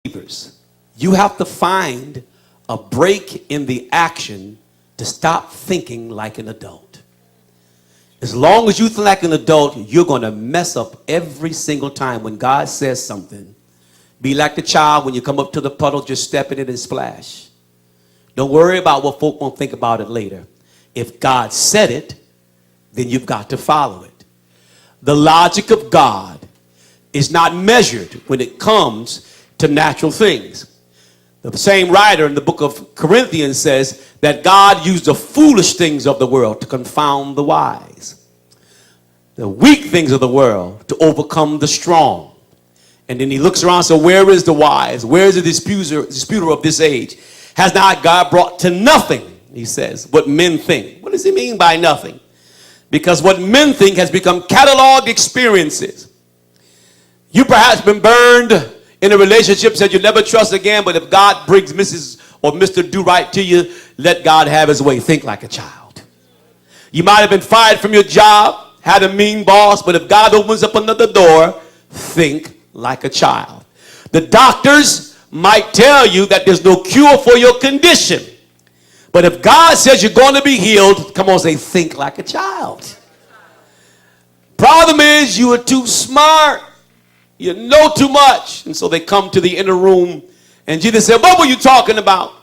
believers, you have to find a break in the action to stop thinking like an adult. As long as you think like an adult, you're going to mess up every single time when God says something. Be like the child when you come up to the puddle, just step in it and splash. Don't worry about what folk won't think about it later. If God said it, then you've got to follow it. The logic of God is not measured when it comes to natural things. The same writer in the book of Corinthians says that God used the foolish things of the world to confound the wise, the weak things of the world to overcome the strong. And then he looks around and says, where is the wise? Where is the disputer of this age? Has not God brought to nothing, he says, what men think? What does he mean by nothing? Because what men think has become catalog experiences. You perhaps been burned in a relationship, said you'll never trust again, but if God brings Mrs. or Mr. Do Right to you, let God have his way. Think like a child. You might have been fired from your job, had a mean boss, but if God opens up another door, think like a child. The doctors might tell you that there's no cure for your condition, but if God says you're going to be healed, come on, say, think like a child. Problem is, you are too smart. You know too much. And so they come to the inner room, and Jesus said, what were you talking about?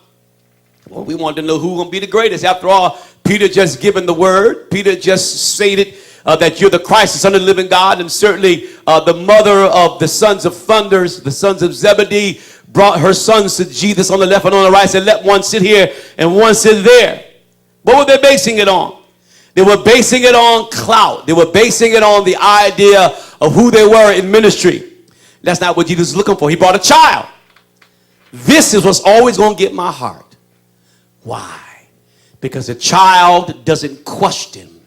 Well, we wanted to know who going to be the greatest. After all, Peter just given the word. Peter just stated that you're the Christ, the Son of the living God. And certainly the mother of the sons of thunders, the sons of Zebedee, brought her sons to Jesus on the left and on the right, said, let one sit here and one sit there. What were they basing it on? They were basing it on clout. They were basing it on the idea of who they were in ministry. That's not what Jesus was looking for. He brought a child. This is what's always going to get my heart. Why? Because a child doesn't question.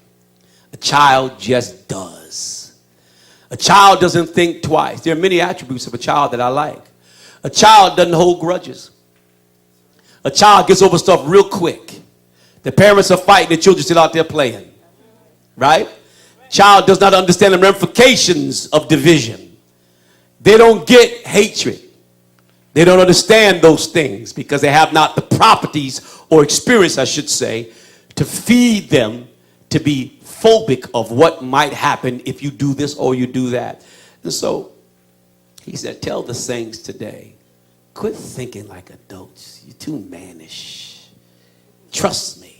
A child just does. A child doesn't think twice. There are many attributes of a child that I like. A child doesn't hold grudges. A child gets over stuff real quick. The parents are fighting, the children still out there playing. Right? Child does not understand the ramifications of division. They don't get hatred. They don't understand those things because they have not the properties or experience, I should say, to feed them to be phobic of what might happen if you do this or you do that. And so he said, tell the saints today, quit thinking like adults. You're too mannish. Trust me.